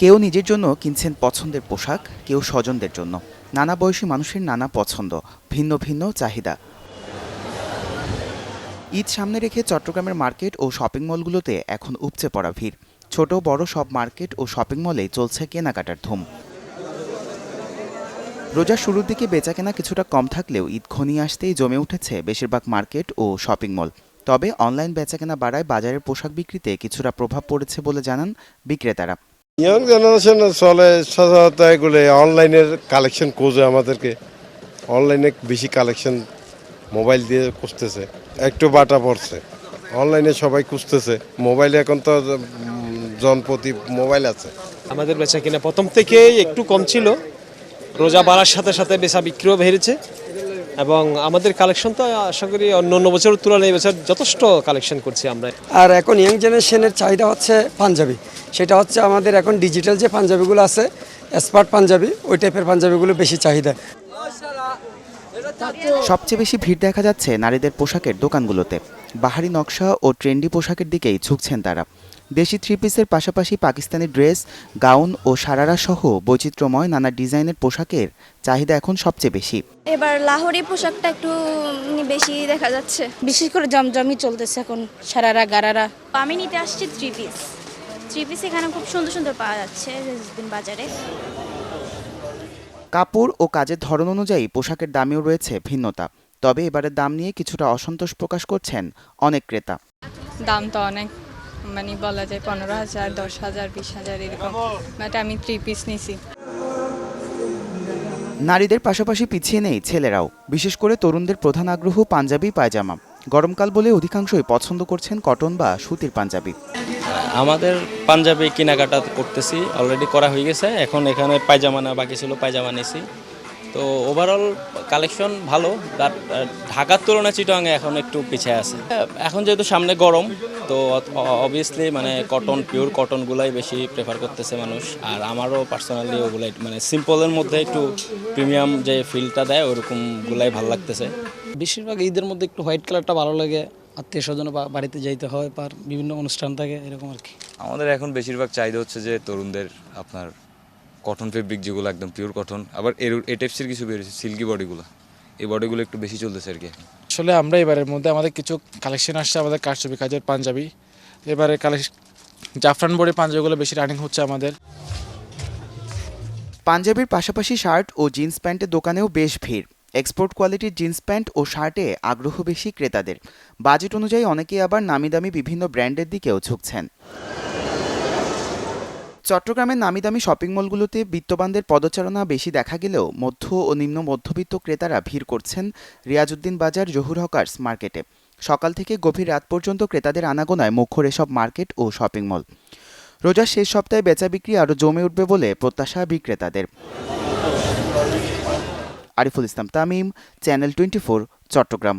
কেউ নিজের জন্য কিনছেন পছন্দের পোশাক, কেউ স্বজনদের জন্য। নানা বয়সী মানুষের নানা পছন্দ, ভিন্ন ভিন্ন চাহিদা। ঈদ সামনে রেখে চট্টগ্রামের মার্কেট ও শপিং মলগুলোতে এখন উপচে পড়া ভিড়। ছোট বড় সব মার্কেট ও শপিং মলেই চলছে কেনাকাটার ধুম। রোজার শুরুর দিকে বেচাকেনা কিছুটা কম থাকলেও ঈদ ঘনিয়ে আসতেই জমে উঠেছে বেশিরভাগ মার্কেট ও শপিং মল। তবে অনলাইন বেচাকেনা বাড়ায় বাজারের পোশাক বিক্রিতে কিছুটা প্রভাব পড়েছে বলে জানান বিক্রেতারা। ইয়ং জেনারেশন চলে সাধারণত এগুলো অনলাইনের কালেকশন খোঁজে, আমাদেরকে অনলাইনে বেশি কালেকশন মোবাইল দিয়ে খুঁজতেছে, একটু বাটা পড়ছে অনলাইনে সবাই খুঁজতেছে। মোবাইলে এখন তো জনপ্রতি মোবাইল আছে। আমাদের বেচা কিনা প্রথম থেকেই একটু কম ছিল, রোজা বাড়ার সাথে সাথে বেচা বিক্রিও বেড়েছে এবং আমাদের কালেকশন তো আশা করি অন্য বছরের তুলনায় এবছর যথেষ্ট কালেকশন করছি আমরা। আর এখন ইয়াং জেনারেশনের চাহিদা হচ্ছে পাঞ্জাবি, সেটা হচ্ছে আমাদের এখন ডিজিটাল যে পাঞ্জাবিগুলো আছে, স্পার্ট পাঞ্জাবি, ওই টাইপের পাঞ্জাবিগুলো বেশি চাহিদা। সবচেয়ে বেশি ভিড় দেখা যাচ্ছে নারীদের পোশাকের দোকানগুলোতে। বাহারি নকশা ও ট্রেন্ডি পোশাকের দিকেই ঝুঁকছেন তারা। দেশি থ্রি পিসের পাশাপাশি পাকিস্তানি ড্রেস, গাউন ও সারারা সহ বৈচিত্র্যময় নানা ডিজাইনের পোশাকের চাহিদা এখন সবচেয়ে বেশি। এবার লাহোরি পোশাকটা একটু বেশি দেখা যাচ্ছে, বিশেষ করে জমজমই চলতেছে এখন, সারারা গারারা। আমি নিতে আসছি থ্রি পিস এখানে খুব সুন্দর সুন্দর পাওয়া যাচ্ছে বাজারে। কাপড় ও কাজের ধরন অনুযায়ী পোশাকের দামেও রয়েছে ভিন্নতা। তবে এবারের দাম নিয়ে কিছুটা অসন্তোষ প্রকাশ করছেন অনেক ক্রেতা। দাম তো অনেক, মানে বলা যায় 15,000, 10,000, 20,000 এরকম, বাট আমি 3 পিস নিছি। নারীদের পাশাপাশি পিছিয়ে নেই ছেলেরাও। বিশেষ করে তরুণদের প্রধান আগ্রহ পাঞ্জাবি পায়জামা। গরমকাল বলে অধিকাংশই পছন্দ করছেন কটন বা সুতির পাঞ্জাবি। আমাদের পাঞ্জাবি কেনাকাটা করতেছি, অলরেডি করা হয়ে গেছে। এখন এখানে পায়জামা না বাকি ছিল, পায়জামা নিছি। তো ওভারঅল কালেকশন ভালো, বাট ঢাকার তুলনায় চিটাগাংয়ে এখন একটু পিছিয়ে আছে। এখন যেহেতু সামনে গরম, তো অবভিয়াসলি মানে কটন, পিওর কটনগুলাই বেশি প্রেফার করতেছে মানুষ। আর আমারও পার্সোনালি ওগুলাই মানে সিম্পলের মধ্যে একটু প্রিমিয়াম যে ফিলটা দেয় ওরকমগুলাই ভালো লাগতেছে। বেশিরভাগ ঈদের মধ্যে একটু হোয়াইট কালারটা ভালো লাগে, আত্মীয় স্বজন বাড়িতে যাইতে হয়, পার বিভিন্ন অনুষ্ঠান থাকে এরকম আর কি। আমাদের এখন বেশিরভাগ চাহিদা হচ্ছে যে তরুণদের আপনার কটন ফেব্রিক, যেগুলো একদম পিওর কটন, আবার এ টাইপসের কিছু বেরিয়েছে সিল্কি বডিগুলো, এই বডিগুলো একটু বেশি চলতেছে আর কি। আসলে আমরা এবারের মধ্যে আমাদের কিছু কালেকশন আসছে, আমাদের কারচুপি কাজের পাঞ্জাবি। এবারে জাফরান বডি পাঞ্জাবিগুলো বেশি রানিং হচ্ছে আমাদের। পাঞ্জাবির পাশাপাশি শার্ট ও জিন্স প্যান্টের দোকানেও বেশ ভিড়। এক্সপোর্ট কোয়ালিটির জিন্স প্যান্ট ও শার্টে আগ্রহ বেশি ক্রেতাদের। বাজেট অনুযায়ী অনেকেই আবার নামি দামি বিভিন্ন ব্র্যান্ডের দিকেও ঝুঁকছেন। চট্টগ্রামের নামিদামি শপিং মলগুলোতে বিত্তবানদের পদচারণা বেশি দেখা গেলেও মধ্য ও নিম্ন মধ্যবিত্ত ক্রেতারা ভিড় করছেন রিয়াজউদ্দিন বাজার জহুর হকার্স মার্কেটে। সকাল থেকে গভীর রাত পর্যন্ত ক্রেতাদের আনাগোনায় মুখর এসব মার্কেট ও শপিং মল। রোজার শেষ সপ্তাহে বেচা বিক্রি আরও জমে উঠবে বলে প্রত্যাশা বিক্রেতাদের। আরিফুল ইসলাম তামিম, চ্যানেল 24, চট্টগ্রাম।